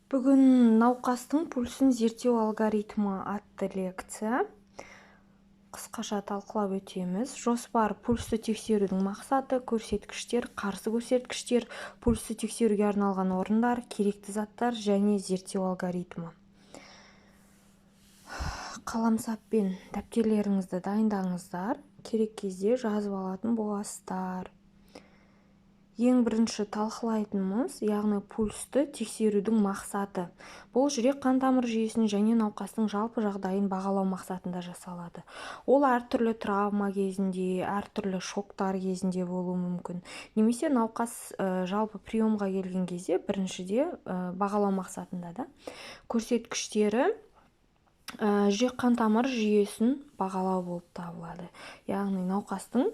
Бүгін науқастың пульсін зерттеу алгоритмі атты лекция. Қысқаша талқылап өтеміз. Жоспар: пульсті тексерудің мақсаты, көрсеткіштер, қарсы көрсеткіштер, пульсті тексеруге арналған орындар, керекті заттар және зерттеу алгоритмі. Қаламсап пен дәптерлеріңізді дайындаңыздар. Керек кезде жазып алатын боласыздар. Ең бірінші талқылайтынымыз, яғни пульсті тексерудің мақсаты. Бұл жүрек қан тамыр жүйесін және науқастың жалпы жағдайын бағалау мақсатында жасалады. Ол әртүрлі травма кезінде, әртүрлі шоктар кезінде болуы мүмкін. Немесе науқас жалпы приемға келген кезде біріншіде бағалау мақсатында да. Көрсеткіштері жүрек қан тамыр жүйесін бағалау болып табылады. Яғни науқастың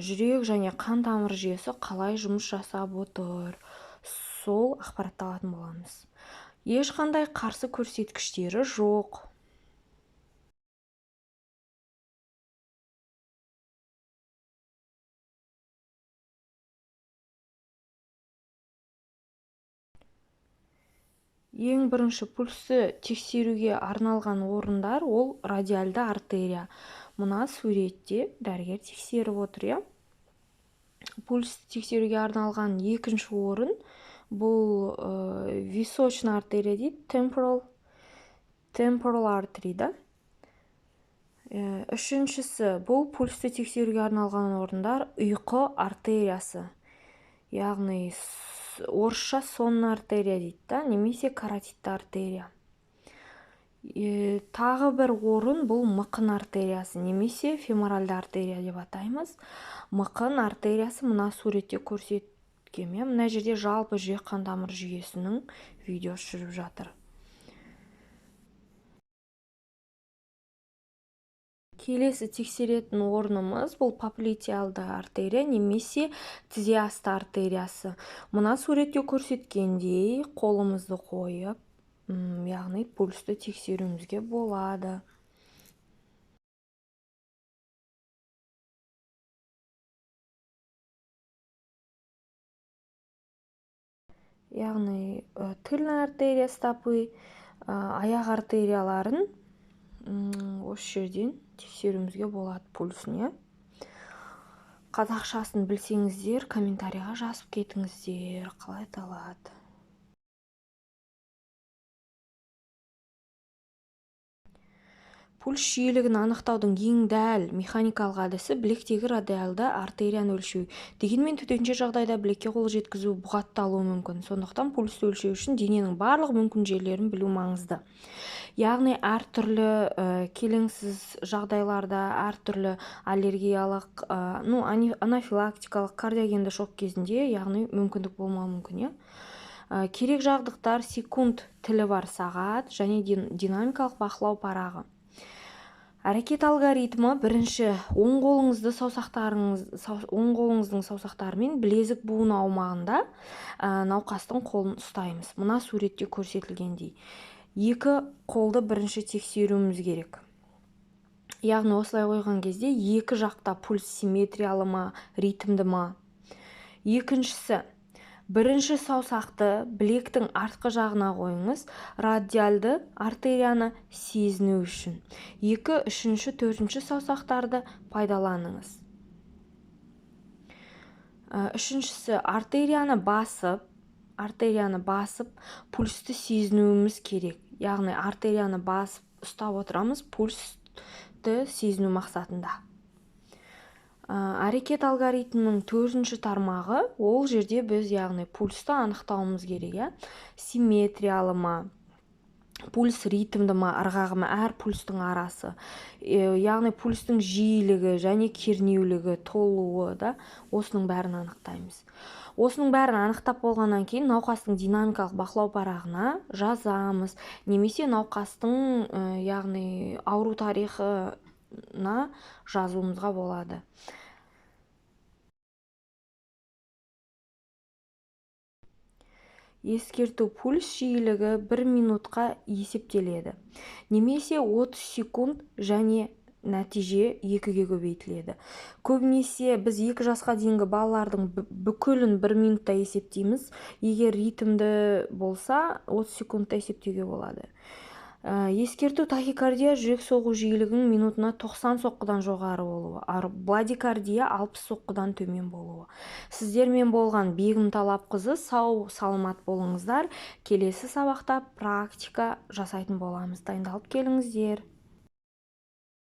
жүрек және қан тамыр жүйесі қалай жұмыс жасап отыр, сол ақпаратты алатын боламыз. Ешқандай қарсы көрсеткіштері жоқ. Ең бірінші пульсті тексеруге арналған орындар ол радиальды артерия. Мына суретте дәрігер тексеріп отыр. Пульсті тексеруге арналған екінші орын бұл височный артерия дейді, temporal artery да. Үшіншісі бұл пульсті тексеруге арналған орындар ұйқы артериясы. Яғни орысша сонный артерия дейді, немесе каротидті артерия. Тағы бір орын бұл мықын артериясы, немесе феморальды артерия деп атаймыз. Мықын артериясы мына суретте көрсеткен. Мына жерде жалпы жүрек қан тамыр жүйесінің видеосы жүріп жатыр. Келесі тексеретін орнымыз бұл поплитеалды артерия немесе тізе-асты артериясы. Мына суретте көрсеткендей қолымызды қойып, яғни пульсті тексеруімізге болады. Яғни тыльная артерия стопы, аяқ артерияларын осы жерден тексеруімізге болады пульсіне. Қазақшасын білсеңіздер, комментарийға жазып кетіңіздер, қалай аталады. Пульс жиілігін анықтаудың ең дәл механикалық әдісі білектегі радиальды артерияны өлшеу. Дегенмен төтенше жағдайда білекке қол жеткізу бұғатталуы мүмкін. Сондықтан пульсті өлшеу үшін дененің барлық мүмкін жерлерін білу маңызды. Яғни әртүрлі келеңсіз жағдайларда, әртүрлі аллергиялық, анафилактикалық, кардиогенді шок кезінде, яғни мүмкіндік болмауы мүмкін. Керек жабдықтар секунд тілі бар сағат және динамикалық бақылау парағы. Әрекет алгоритмі: бірінші, оң қолыңыздың саусақтарымен білезік буыны аумағында науқастың қолын ұстаймыз. Мына суретте көрсетілгендей. Екі қолды бірінші тексеруіміз керек. Яғни осылай қойған кезде екі жақта пульс симметриялы ма, ритмді ма. Екіншісі, бірінші саусақты білектің артқы жағына қойыңыз, радиальды артерияны сезіну үшін. Екі, үшінші, төртінші саусақтарды пайдаланыңыз. Үшіншісі, артерияны басып, пульсті сезінуіміз керек. Яғни артерияны басып ұстап отырамыз пульсті сезіну мақсатында. Әрекет алгоритмінің төртінші тармағы, ол жерде біз яғни пульсті анықтауымыз керек. Симметриялы ма, пульс ритмді ма, ырғағы ма, әр пульстың арасы. Яғни пульстың жиілігі және кернеулігі, толуы да, осының бәрін анықтаймыз. Осының бәрін анықтап болғаннан кейін науқастың динамикалық бақылау парағына жазамыз, немесе науқастың яғни ауру тарихына жазуымызға болады. Ескерту: пульс жиілігі 1 минутқа есептеледі, немесе 30 секунд және нәтиже 2-ге көбейтіледі. Көбінесе біз 2 жасқа дейінгі балалардың бүкілін 1 минутта есептейміз. Егер ритмді болса 30 секундта есептеуге болады. Ескерту: тахикардия жүрек соғу жиілігінің минутына 90 соққыдан жоғары болуы, бладикардия 60 соққыдан төмен болуы. Сіздермен болған Бегім Талапқызы. Сау саламат болыңыздар. Келесі сабақта практика жасайтын боламыз. Дайындалып келіңіздер.